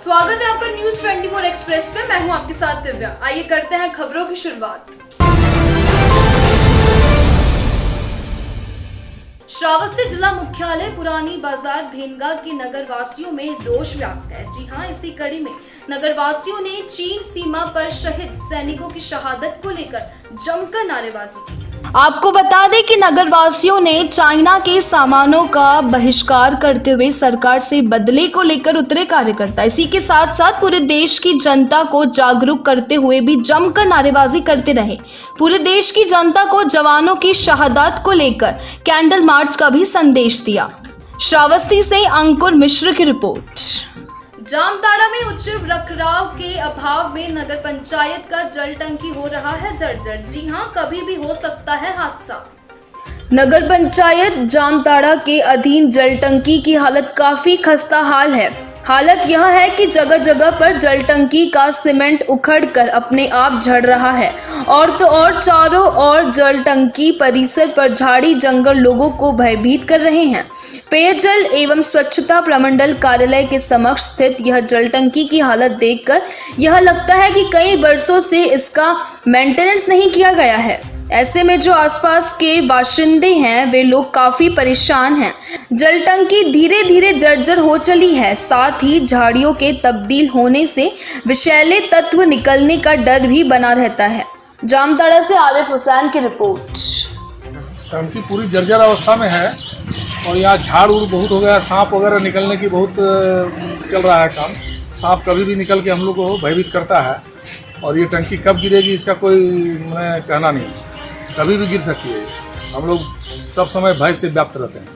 स्वागत है आपका न्यूज 24 एक्सप्रेस पे। मैं हूं आपके साथ दिव्या। आइए करते हैं खबरों की शुरुआत। श्रावस्ती जिला मुख्यालय पुरानी बाजार भेनगा के नगर वासियों में रोष व्याप्त है। जी हां, इसी कड़ी में नगर वासियों ने चीन सीमा पर शहीद सैनिकों की शहादत को लेकर जमकर नारेबाजी की। आपको बता दें कि नगर वासियों ने चाइना के सामानों का बहिष्कार करते हुए सरकार से बदले को लेकर उतरे कार्यकर्ता। इसी के साथ साथ पूरे देश की जनता को जागरूक करते हुए भी जमकर नारेबाजी करते रहे। पूरे देश की जनता को जवानों की शहादत को लेकर कैंडल मार्च का भी संदेश दिया। श्रावस्ती से अंकुर मिश्र की रिपोर्ट। जामताड़ा में उच्च रखरखाव के अभाव में नगर पंचायत का जल टंकी हो रहा है जर्जर। जी हां, कभी भी हो सकता है हादसा। नगर पंचायत जामताड़ा के अधीन जल टंकी की हालत काफी खस्ता हाल है। हालत यह है कि जगह जगह पर जल टंकी का सीमेंट उखड़कर अपने आप झड़ रहा है और तो और चारों ओर जल टंकी परिसर पर झाड़ी जंगल लोगों को भयभीत कर रहे हैं। पेयजल एवं स्वच्छता प्रमंडल कार्यालय के समक्ष स्थित यह जल टंकी की हालत देखकर यह लगता है कि कई वर्षों से इसका मेंटेनेंस नहीं किया गया है। ऐसे में जो आसपास के बाशिंदे हैं वे लोग काफी परेशान हैं। जल टंकी धीरे धीरे जर्जर हो चली है। साथ ही झाड़ियों के तब्दील होने से विषैले तत्व निकलने का डर भी बना रहता है। जामताड़ा से आरिफ हुसैन की रिपोर्ट। टंकी पूरी जर्जर अवस्था में है और यहाँ झाड़ उड़ बहुत हो गया। सांप वगैरह निकलने की बहुत चल रहा है काम। सांप कभी भी निकल के हम लोग को भयभीत करता है और ये टंकी कब गिरेगी इसका कोई मैंने कहना नहीं, कभी भी गिर सकती है। हम लोग सब समय भय से व्याप्त रहते हैं।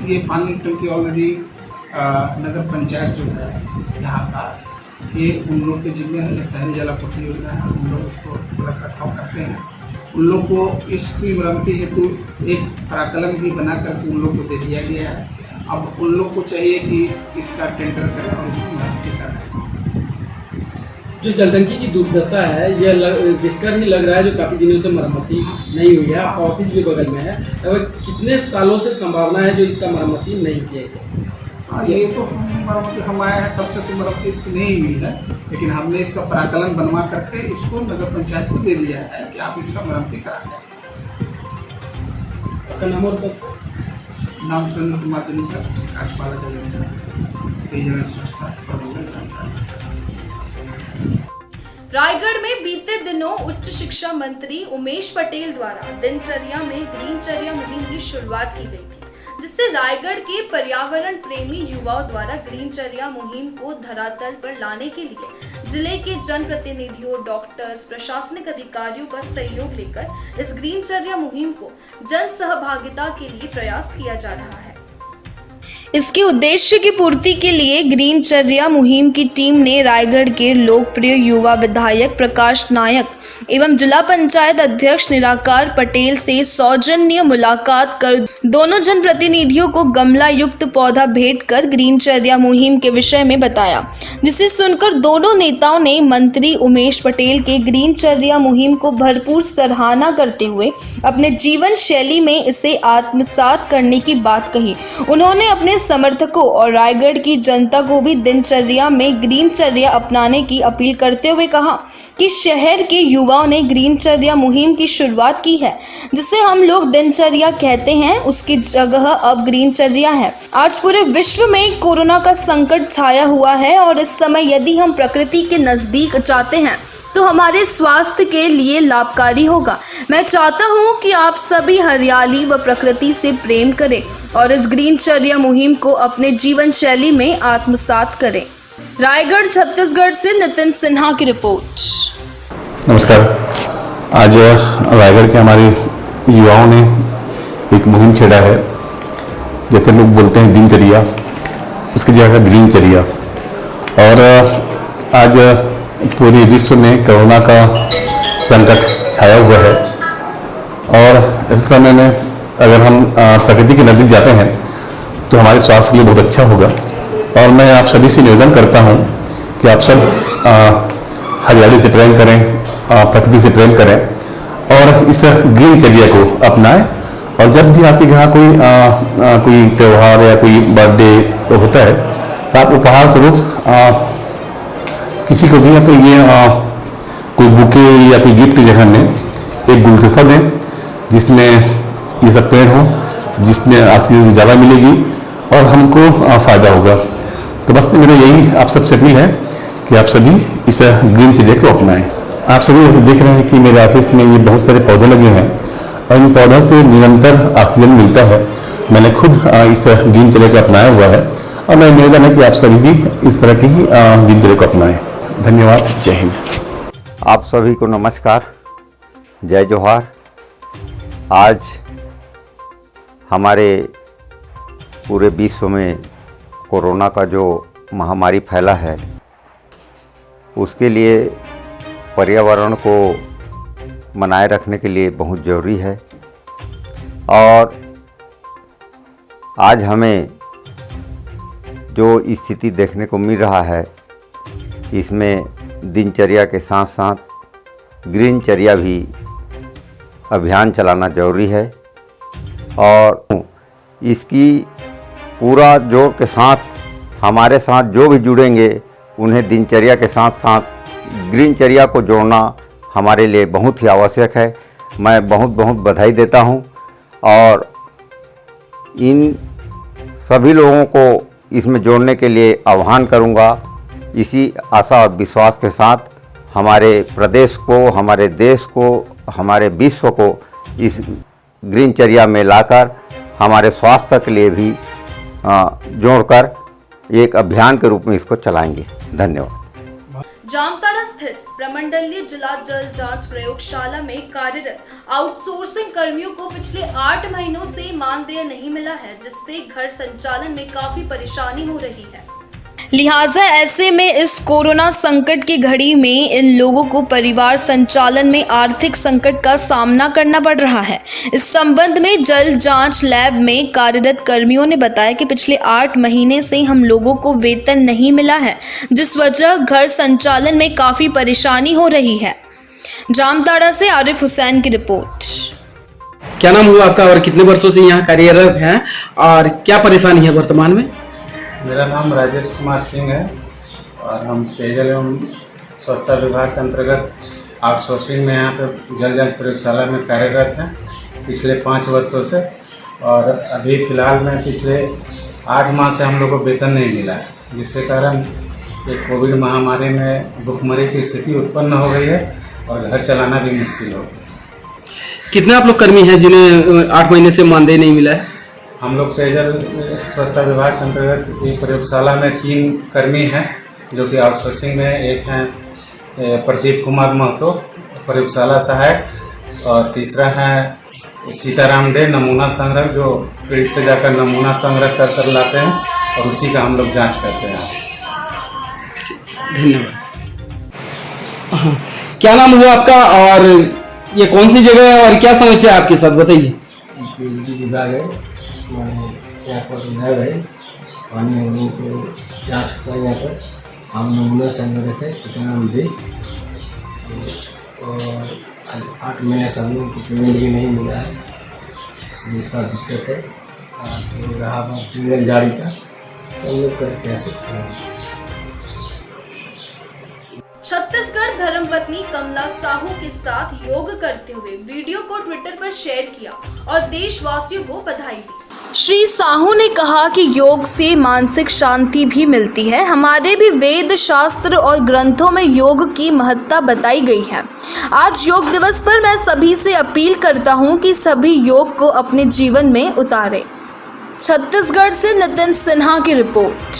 ये पानी टंकी ऑलरेडी नगर पंचायत जो है यहाँ का, ये उन लोग के जिम्मे है। शहरी जलापूर्ति योजना है, उन लोग उसको रख रखाव करते हैं। उन लोग को इसकी मरम्मती हेतु एक प्राकलन भी बना करके उन लोग को दे दिया गया है। अब उन लोग को चाहिए कि इसका टेंडर करें और इसकी मरम्मती करें। जो जल टंकी की दुर्दशा है ये देखकर ही लग रहा है जो काफ़ी दिनों से मरम्मती नहीं हुई है। ऑफिस भी बगल में है, लगभग कितने सालों से संभावना है जो इसका मरम्मती नहीं किया गया? हाँ, ये तो मरम्मती हम आए हैं तब से तो मरम्मती इसकी नहीं हुई है, लेकिन हमने इसका प्राकलन बनवा करके इसको नगर पंचायत को दे दिया है कि आप इसका मरम्मती करा लें। आपका नाम और नाम सुरेंद्र कुमार दिनकर, कार्यपालक पेयजल स्वच्छता प्रबंधन। रायगढ़ में बीते दिनों उच्च शिक्षा मंत्री उमेश पटेल द्वारा दिनचर्या में ग्रीनचर्या मुहिम की शुरुआत की गई थी, जिससे रायगढ़ के पर्यावरण प्रेमी युवाओं द्वारा ग्रीनचर्या मुहिम को धरातल पर लाने के लिए जिले के जनप्रतिनिधियों, डॉक्टर्स, प्रशासनिक अधिकारियों का सहयोग लेकर इस ग्रीनचर्या मुहिम को जन सहभागिता के लिए प्रयास किया जा रहा है। इसके उद्देश्य की पूर्ति के लिए ग्रीनचर्या मुहिम की टीम ने रायगढ़ के लोकप्रिय युवा विधायक प्रकाश नायक एवं जिला पंचायत अध्यक्ष निराकार पटेल से सौजन्य मुलाकात कर दोनों जनप्रतिनिधियों को गमला युक्त पौधा भेंट कर ग्रीनचर्या मुहिम के विषय में बताया, जिसे सुनकर दोनों नेताओं ने मंत्री उमेश पटेल के ग्रीनचर्या मुहिम को भरपूर सराहना करते हुए अपने जीवन शैली में इसे आत्मसात करने की बात कही। उन्होंने अपने समर्थकों और रायगढ़ की जनता को भी दिनचर्या में ग्रीनचर्या अपनाने की अपील करते हुए कहा कि शहर के युवाओं ने ग्रीनचर्या मुहिम की शुरुआत की है, जिसे हम लोग दिनचर्या कहते हैं, उसकी जगह अब ग्रीनचर्या है। आज पूरे विश्व में कोरोना का संकट छाया हुआ है और इस समय यदि हम प्रकृति के नजदीक जाते हैं तो हमारे स्वास्थ्य के लिए लाभकारी होगा। मैं चाहता हूं कि आप सभी हरियाली व प्रकृति से प्रेम करें और इस ग्रीनचर्या मुहिम को अपने जीवन शैली में आत्मसात करें। रायगढ़ छत्तीसगढ़ से नितिन सिन्हा की रिपोर्ट। नमस्कार। आज रायगढ़ के हमारे युवाओं ने एक मुहिम छेड़ा है, जैसे लोग बोलते हैं दिनचर्या, उसकी जगह ग्रीनचर्या। और आज पूरे विश्व में कोरोना का संकट छाया हुआ है और इस समय में अगर हम प्रकृति के नज़दीक जाते हैं तो हमारे स्वास्थ्य के लिए बहुत अच्छा होगा। और मैं आप सभी से निवेदन करता हूं कि आप सब हरियाली से प्रेम करें, प्रकृति से प्रेम करें और इस ग्रीनचर्या को अपनाएं। और जब भी आपके यहाँ कोई त्यौहार या कोई बर्थडे होता है तो आप उपहार स्वरूप किसी को भी आप ये कोई बुके या कोई गिफ्ट के जगह में एक गुलदस्ता दें जिसमें ये सब पेड़ हो, जिसमें ऑक्सीजन ज़्यादा मिलेगी और हमको फ़ायदा होगा। तो बस मेरा यही आप सबसे अपील है कि आप सभी इस ग्रीन चर्या को अपनाएं। आप सभी जैसे देख रहे हैं कि मेरे ऑफिस में ये बहुत सारे पौधे लगे हैं और इन पौधों से निरंतर ऑक्सीजन मिलता है। मैंने खुद इस ग्रीन चर्या को अपनाया हुआ है और मैं निवेदन है कि आप सभी भी इस तरह की ही ग्रीन चर्या को अपनाएं। धन्यवाद। जय हिंद। आप सभी को नमस्कार, जय जोहार। आज हमारे पूरे विश्व में कोरोना का जो महामारी फैला है उसके लिए पर्यावरण को बनाए रखने के लिए बहुत ज़रूरी है। और आज हमें जो स्थिति देखने को मिल रहा है इसमें दिनचर्या के साथ साथ ग्रीन चर्या भी अभियान चलाना ज़रूरी है। और इसकी पूरा जोर के साथ हमारे साथ जो भी जुड़ेंगे उन्हें दिनचर्या के साथ साथ ग्रीन चर्या को जोड़ना हमारे लिए बहुत ही आवश्यक है। मैं बहुत बहुत बधाई देता हूं और इन सभी लोगों को इसमें जोड़ने के लिए आह्वान करूंगा। इसी आशा और विश्वास के साथ हमारे प्रदेश को, हमारे देश को, हमारे विश्व को इस ग्रीन चर्या में लाकर हमारे स्वास्थ्य के लिए भी जोड़कर एक अभियान के रूप में इसको चलाएंगे। धन्यवाद। जामताड़ा स्थित प्रमंडलीय जिला जल जांच प्रयोगशाला में कार्यरत आउटसोर्सिंग कर्मियों को पिछले 8 महीनों से मानदेय नहीं मिला है, जिससे घर संचालन में काफी परेशानी हो रही है। लिहाजा ऐसे में इस कोरोना संकट की घड़ी में इन लोगों को परिवार संचालन में आर्थिक संकट का सामना करना पड़ रहा है। इस संबंध में जल जांच लैब में कार्यरत कर्मियों ने बताया कि पिछले 8 महीने से हम लोगों को वेतन नहीं मिला है, जिस वजह घर संचालन में काफी परेशानी हो रही है। जामताड़ा से आरिफ हुसैन की रिपोर्ट। क्या नाम हुआ आपका और कितने वर्षों से यहाँ कार्यरत हैं और क्या परेशानी है वर्तमान में? मेरा नाम राजेश कुमार सिंह है और हम पेयजल एवं स्वच्छता विभाग के अंतर्गत आउटसोर्सिंग में यहाँ पे जल जांच प्रयोगशाला में कार्यरत हैं पिछले 5 वर्षों से। और अभी फ़िलहाल में पिछले 8 माह से हम लोग को वेतन नहीं मिला है, जिसके कारण ये कोविड महामारी में भुखमरी की स्थिति उत्पन्न हो गई है और घर चलाना भी मुश्किल हो गया। कितने आप लोग कर्मी हैं जिन्हें 8 महीने से मानदेय नहीं मिला है? हम लोग पेयजल स्वच्छता विभाग के अंतर्गत ये प्रयोगशाला में 3 कर्मी हैं जो कि आउटसोर्सिंग में। एक हैं प्रदीप कुमार महतो, प्रयोगशाला सहायक, और तीसरा है सीताराम डे, नमूना संग्रह, जो फील्ड से जाकर नमूना संग्रह कर लाते हैं और उसी का हम लोग जांच करते हैं। धन्यवाद। क्या नाम हुआ आपका और ये कौन सी जगह है और क्या समस्या है आपके साथ, बताइए। विभाग है, यहाँ पर नहर है, पानी हम लोगों को जाँच होता है। यहाँ पर हम नमूना संग्रह है सीताराम डे, और 8 महीने से हम लोगों को पेमेंट भी नहीं मिला है, इसलिए थोड़ा दिक्कत है। तो रहा बात ट्यूबवेल जारी का, तो हम लोग कर सकते हैं। छत्तीसगढ़ धर्मपत्नी कमला साहू के साथ योग करते हुए वीडियो को ट्विटर पर शेयर किया और देशवासियों को बधाई दी। श्री साहू ने कहा कि योग से मानसिक शांति भी मिलती है। हमारे भी वेद शास्त्र और ग्रंथों में योग की महत्ता बताई गई है। आज योग दिवस पर मैं सभी से अपील करता हूं कि सभी योग को अपने जीवन में उतारें। छत्तीसगढ़ से नितिन सिन्हा की रिपोर्ट।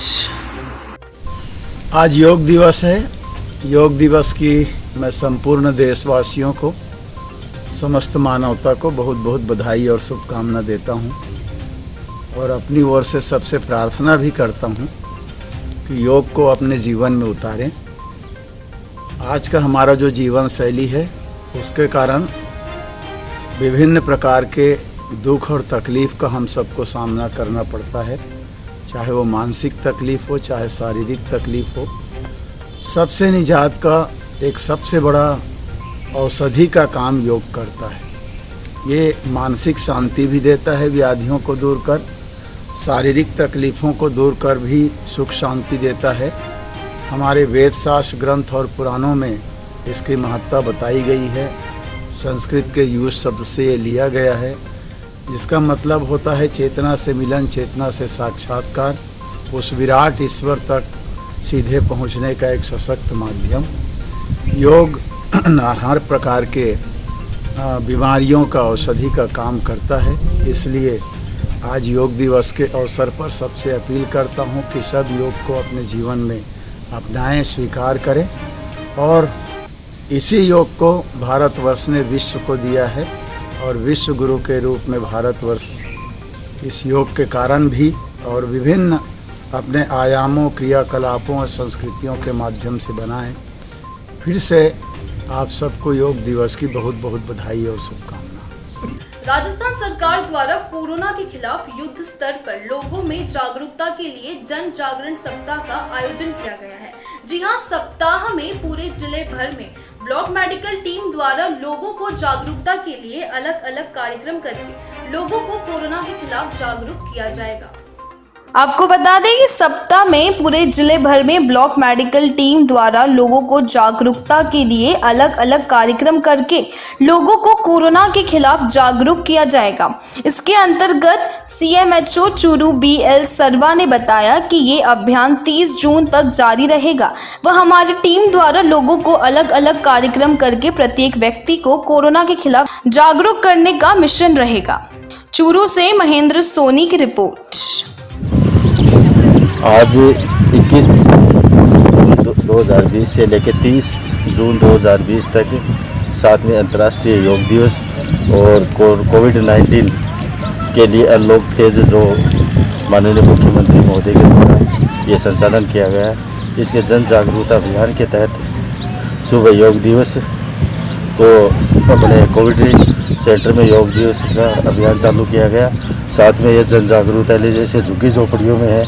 आज योग दिवस है। योग दिवस की मैं संपूर्ण देशवासियों को, समस्त मानवता को बहुत बहुत बधाई और शुभकामना देता हूं, और अपनी ओर से सबसे प्रार्थना भी करता हूं कि योग को अपने जीवन में उतारें। आज का हमारा जो जीवन शैली है उसके कारण विभिन्न प्रकार के दुख और तकलीफ़ का हम सबको सामना करना पड़ता है, चाहे वो मानसिक तकलीफ़ हो, चाहे शारीरिक तकलीफ़ हो। सबसे निजात का एक सबसे बड़ा औषधि का काम योग करता है। ये मानसिक शांति भी देता है व्याधियों को दूर कर, शारीरिक तकलीफ़ों को दूर कर भी सुख शांति देता है। हमारे वेद शास्त्र ग्रंथ और पुराणों में इसकी महत्ता बताई गई है। संस्कृत के यूज शब्द से ये लिया गया है, जिसका मतलब होता है चेतना से मिलन, चेतना से साक्षात्कार, उस विराट ईश्वर तक सीधे पहुंचने का एक सशक्त माध्यम। योग हर प्रकार के बीमारियों का औषधि का काम करता है। इसलिए आज योग दिवस के अवसर पर सबसे अपील करता हूं कि सब योग को अपने जीवन में अपनाएं, स्वीकार करें। और इसी योग को भारतवर्ष ने विश्व को दिया है और विश्व गुरु के रूप में भारतवर्ष इस योग के कारण भी और विभिन्न अपने आयामों, क्रियाकलापों और संस्कृतियों के माध्यम से बना है। फिर से आप सबको योग दिवस की बहुत बहुत बधाई और शुभकामनाएं। राजस्थान सरकार द्वारा कोरोना के खिलाफ युद्ध स्तर पर लोगों में जागरूकता के लिए जन जागरण सप्ताह का आयोजन किया गया है। जी हां, सप्ताह में पूरे जिले भर में ब्लॉक मेडिकल टीम द्वारा लोगों को जागरूकता के लिए अलग अलग कार्यक्रम करके लोगों को कोरोना के खिलाफ जागरूक किया जाएगा। आपको बता दें कि सप्ताह में पूरे जिले भर में ब्लॉक मेडिकल टीम द्वारा लोगों को जागरूकता के लिए अलग अलग कार्यक्रम करके लोगों को कोरोना के खिलाफ जागरूक किया जाएगा। इसके अंतर्गत CMHO चूरू BL सर्वा ने बताया कि ये अभियान 30 जून तक जारी रहेगा। वह हमारी टीम द्वारा लोगों को अलग अलग कार्यक्रम करके प्रत्येक व्यक्ति को कोरोना के खिलाफ जागरूक करने का मिशन रहेगा। चूरू से महेंद्र सोनी की रिपोर्ट। आज 21 जून 2020 से लेकर 30 जून 2020 तक 7वें अंतर्राष्ट्रीय योग दिवस और कोविड-19 के लिए अनलॉक फेज जो माननीय मुख्यमंत्री महोदय के द्वारा ये संचालन किया गया है, इसके जन जागरूकता अभियान के तहत सुबह योग दिवस को अपने कोविड सेंटर में योग दिवस का अभियान चालू किया गया। साथ में ये जन जागरूकता लिए जैसे झुग्गी झोपड़ियों में है,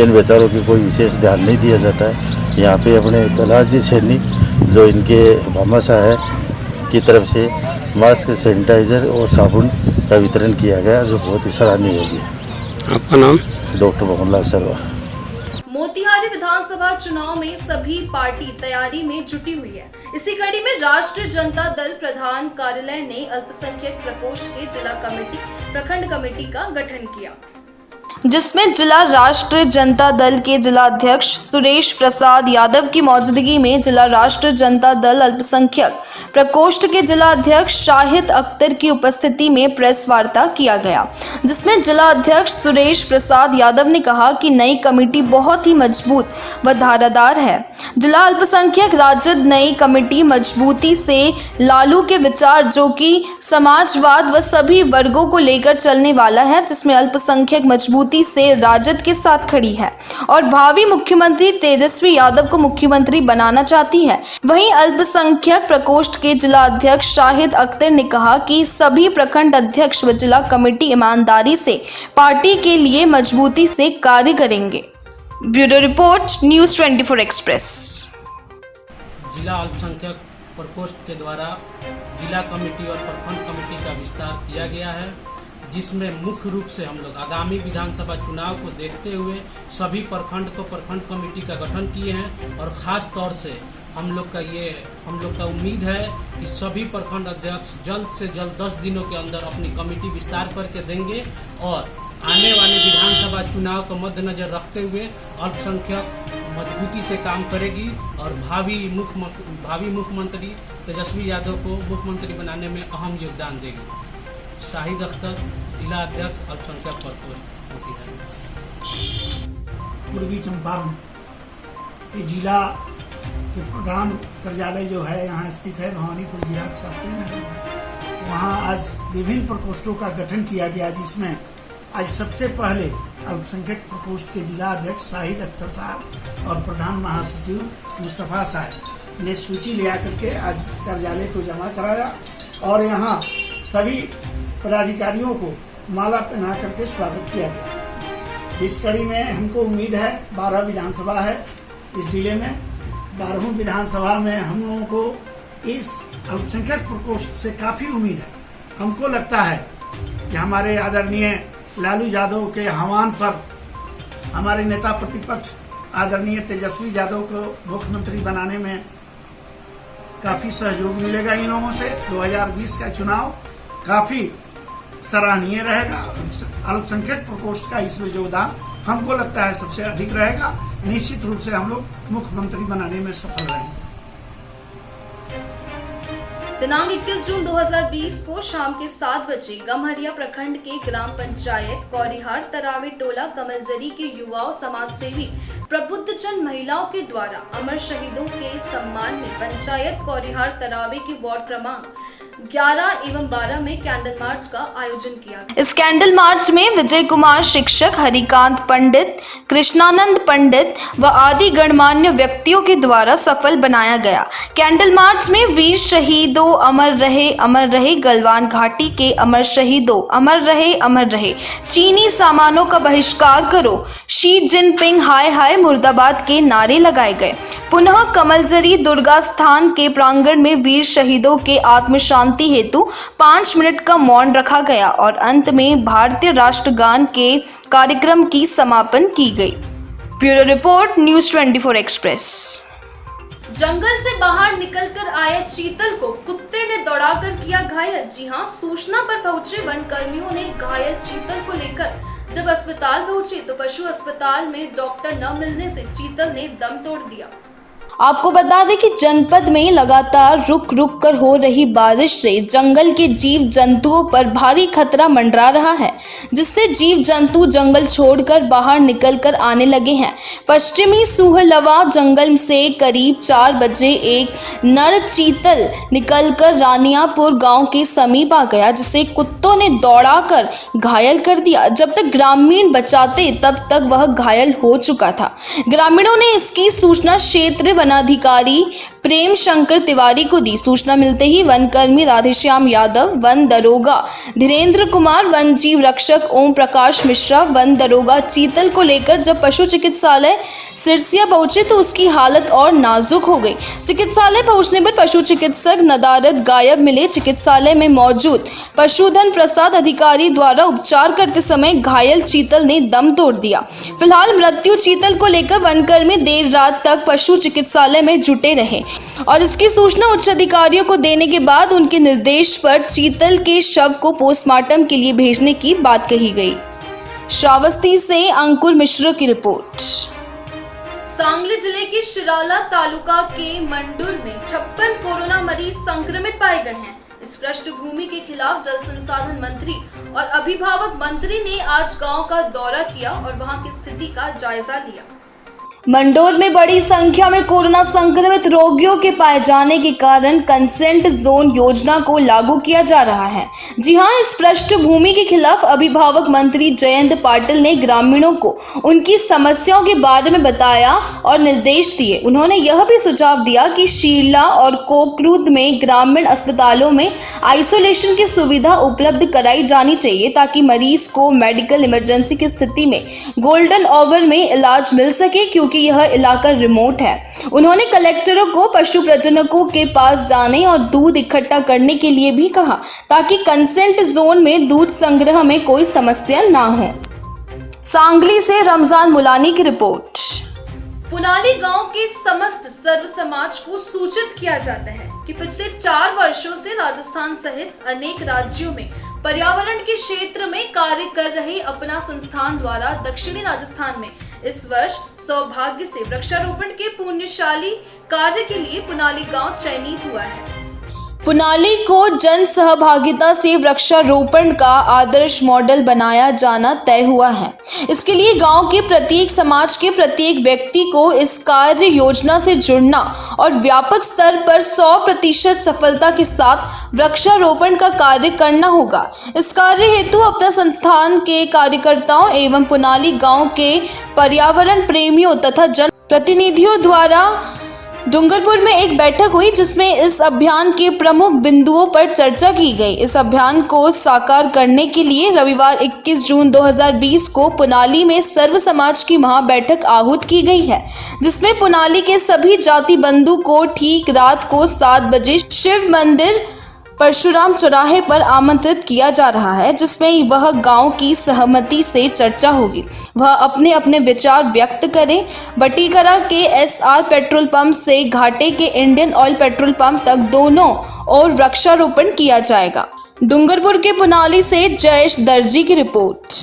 इन बेचारों की कोई विशेष ध्यान नहीं दिया जाता है। यहाँ पे अपने कैलाश जी सैनी जो इनके भामाशाह है की तरफ से मास्क, सैनिटाइजर और साबुन का वितरण किया गया, जो बहुत ही सराहनीय होगी। आपका नाम? डॉक्टर मोहनलाल सर्वा। मोतिहारी विधानसभा चुनाव में सभी पार्टी तैयारी में जुटी हुई है। इसी कड़ी में राष्ट्रीय जनता दल प्रधान कार्यालय ने अल्पसंख्यक प्रकोष्ठ के जिला कमेटी, प्रखंड कमेटी का गठन किया, जिसमें जिला राष्ट्रीय जनता दल के जिला अध्यक्ष सुरेश प्रसाद यादव की मौजूदगी में जिला राष्ट्रीय जनता दल अल्पसंख्यक प्रकोष्ठ के जिला अध्यक्ष शाहिद अख्तर की उपस्थिति में प्रेस वार्ता किया गया, जिसमें जिला अध्यक्ष सुरेश प्रसाद यादव ने कहा कि नई कमेटी बहुत ही मजबूत व धारादार है। जिला अल्पसंख्यक राजद नई कमेटी मजबूती से लालू के विचार जो कि समाजवाद व सभी वर्गों को लेकर चलने वाला है, जिसमें अल्पसंख्यक मजबूती से राजद के साथ खड़ी है और भावी मुख्यमंत्री तेजस्वी यादव को मुख्यमंत्री बनाना चाहती है। वहीं अल्पसंख्यक प्रकोष्ठ के जिला अध्यक्ष शाहिद अख्तर ने कहा कि सभी प्रखंड अध्यक्ष व जिला कमेटी ईमानदारी से पार्टी के लिए मजबूती से कार्य करेंगे। Bureau report, news 24 express. जिला अल्पसंख्यक प्रकोष्ठ के द्वारा जिला कमेटी और प्रखंड कमेटी का विस्तार किया गया है, जिसमें मुख्य रूप से हम लोग आगामी विधानसभा चुनाव को देखते हुए सभी प्रखंड को प्रखंड कमेटी का गठन किए हैं। और ख़ास तौर से हम लोग का उम्मीद है कि सभी प्रखंड अध्यक्ष जल्द से जल्द 10 दिनों के अंदर अपनी कमेटी विस्तार करके देंगे और आने वाले विधानसभा चुनाव को मद्देनजर रखते हुए अल्पसंख्यक मजबूती से काम करेगी और भावी मुख्यमंत्री तेजस्वी यादव को मुख्यमंत्री बनाने में अहम योगदान देगी। शाहिद अख्तर, जिला अध्यक्ष अल्पसंख्यक प्रकोष्ठ मोतिहारी। पूर्वी चंपारण ये जिला के प्रधान कार्यालय जो है यहाँ स्थित है भवानीपुर जिला शास्त्री नगर में। वहाँ आज विभिन्न प्रकोष्ठों का गठन किया गया, जिसमें आज सबसे पहले अल्पसंख्यक प्रकोष्ठ के जिला अध्यक्ष शाहिद अख्तर साहब और प्रधान महासचिव मुस्तफा साहब ने सूची ले आकर के आज कार्यालय को जमा कराया और यहाँ सभी पदाधिकारियों को माला पहना करके स्वागत किया गया। इस कड़ी में हमको उम्मीद है 12 विधानसभा है इस जिले में। 12वीं विधानसभा में हम लोगों को इस अल्पसंख्यक प्रकोष्ठ से काफ़ी उम्मीद है। हमको लगता है कि हमारे आदरणीय लालू यादव के आह्वान पर हमारे नेता प्रतिपक्ष आदरणीय तेजस्वी यादव को मुख्यमंत्री बनाने में काफ़ी सहयोग मिलेगा इन लोगों से। 2020 का चुनाव काफ़ी सराहनीय रहेगा। अल्पसंख्यक प्रकोष्ठ का इसमें योगदान हमको लगता है सबसे अधिक रहेगा। निश्चित रूप से हम लोग मुख्यमंत्री बनाने में सफल रहेंगे। दिनांक 21 जून 2020 को शाम के 7 बजे गम्हरिया प्रखंड के ग्राम पंचायत कौरिहार तरावे टोला कमलजरी के युवाओं, समाजसेवी, प्रबुद्धजन महिलाओं के द्वारा अमर शहीदों के सम्मान में पंचायत कौरिहार तरावे की वार्ड क्रमांक 11 एवं 12 में कैंडल मार्च का आयोजन किया गया। इस कैंडल मार्च में विजय कुमार शिक्षक, हरिकांत पंडित, कृष्णानंद पंडित व आदि गणमान्य व्यक्तियों के द्वारा सफल बनाया गया। कैंडल मार्च में वीर शहीदों अमर रहे, गलवान घाटी के अमर शहीदों अमर रहे, चीनी सामानों का बहिष्कार करो, शी जिनपिंग हाय हाय मुर्दाबाद के नारे लगाए गए। पुनः कमलजरी दुर्गा स्थान के प्रांगण में वीर शहीदों के आत्म शांति हेतु 5 मिनट का मौन रखा गया और अंत में भारतीय राष्ट्रगान के कार्यक्रम की समापन की गई। Bureau report, news 24 express. जंगल से बाहर निकलकर आए चीतल को कुत्ते ने दौड़ाकर किया घायल। जी हां, सूचना पर पहुंचे वन कर्मियों ने घायल चीतल को लेकर जब अस्पताल पहुंचे तो पशु अस्पताल में डॉक्टर न मिलने से चीतल ने दम तोड़ दिया। आपको बता दें कि जनपद में लगातार रुक रुक कर हो रही बारिश से जंगल के जीव जंतुओं पर भारी खतरा मंडरा रहा है, जिससे जीव जंतु जंगल छोड़कर बाहर निकलकर आने लगे हैं। पश्चिमी सूहलवा जंगल से करीब 4 बजे एक नर चीतल निकलकर रानियापुर गांव के समीप आ गया, जिसे कुत्तों ने दौड़ाकर घायल कर दिया। जब तक ग्रामीण बचाते तब तक वह घायल हो चुका था। ग्रामीणों ने इसकी सूचना क्षेत्र वनाधिकारी प्रेम शंकर तिवारी को दी। सूचना मिलते ही वनकर्मी राधेश्याम यादव, वन दरोगा धीरेन्द्र कुमार, वन जीव रक्षक ओम प्रकाश मिश्रा, वन दरोगा चीतल को लेकर जब पशु चिकित्सालय सिरसिया पहुंचे तो उसकी हालत और नाजुक हो गई। चिकित्सालय पहुंचने पर पशु चिकित्सक नदारद गायब मिले। चिकित्सालय में मौजूद पशुधन प्रसाद अधिकारी द्वारा उपचार करते समय घायल चीतल ने दम तोड़ दिया। फिलहाल मृत्यु चीतल को लेकर वनकर्मी देर रात तक पशु चिकित्सालय में जुटे रहे और इसकी सूचना उच्च अधिकारियों को देने के बाद उनके निर्देश पर चीतल के शव को पोस्टमार्टम के लिए भेजने की बात कही गई। श्रावस्ती से अंकुर मिश्र की रिपोर्ट। सांगली जिले के शिराला तालुका के मंडुर में 56 कोरोना मरीज संक्रमित पाए गए हैं। इस पृष्ठभूमि के खिलाफ जल संसाधन मंत्री और अभिभावक मंत्री ने आज गांव का दौरा किया और वहां की स्थिति का जायजा लिया। मंडोर में बड़ी संख्या में कोरोना संक्रमित रोगियों के पाए जाने के कारण कंसेंट जोन योजना को लागू किया जा रहा है। जी हां, इस पृष्ठभूमि के खिलाफ अभिभावक मंत्री जयंत पाटिल ने ग्रामीणों को उनकी समस्याओं के बारे में बताया और निर्देश दिए। उन्होंने यह भी सुझाव दिया कि शीला और कोकरूद में ग्रामीण अस्पतालों में आइसोलेशन की सुविधा उपलब्ध कराई जानी चाहिए ताकि मरीज को मेडिकल इमरजेंसी की स्थिति में गोल्डन आवर में इलाज मिल सके, क्योंकि यह इलाका रिमोट है। उन्होंने कलेक्टरों को पशु प्रजनकों के पास जाने और दूध इकट्ठा करने के लिए भी कहा ताकि कंसेंट जोन में दूध संग्रह में कोई समस्या ना हो। सांगली से रमजान मुलानी की रिपोर्ट। पुनाली गांव के समस्त सर्व समाज को सूचित किया जाता है कि पिछले 4 वर्षों से राजस्थान सहित अनेक राज्यों में पर्यावरण के क्षेत्र में कार्य कर रहे अपना संस्थान द्वारा दक्षिणी राजस्थान में इस वर्ष सौभाग्य से वृक्षारोपण के पुण्यशाली कार्य के लिए पुनाली गांव चयनित हुआ है। पुनाली को जन सहभागिता से वृक्षारोपण का आदर्श मॉडल बनाया जाना तय हुआ है। इसके लिए गांव के प्रत्येक समाज के प्रत्येक व्यक्ति को इस कार्य योजना से जुड़ना और व्यापक स्तर पर 100% सफलता के साथ वृक्षारोपण का कार्य करना होगा। इस कार्य हेतु अपना संस्थान के कार्यकर्ताओं एवं पुनाली गांव के पर्यावरण प्रेमियों तथा जन प्रतिनिधियों द्वारा डूंगरपुर में एक बैठक हुई, जिसमें इस अभियान के प्रमुख बिंदुओं पर चर्चा की गई। इस अभियान को साकार करने के लिए रविवार 21 जून 2020 को पुनाली में सर्व समाज की महाबैठक आहूत की गई है, जिसमें पुनाली के सभी जाति बंधु को ठीक रात को 7 बजे शिव मंदिर परशुराम चौराहे पर आमंत्रित किया जा रहा है, जिसमें वह गांव की सहमति से चर्चा होगी। वह अपने अपने विचार व्यक्त करें। बटीकरा के SR पेट्रोल पंप से घाटे के इंडियन ऑयल पेट्रोल पंप तक दोनों और वृक्षारोपण किया जाएगा। डूंगरपुर के पुनाली से जयेश दर्जी की रिपोर्ट।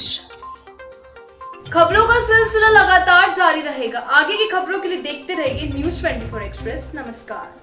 खबरों का सिलसिला लगातार जारी रहेगा। आगे की खबरों के लिए देखते रहिए न्यूज़ 24 एक्सप्रेस। नमस्कार।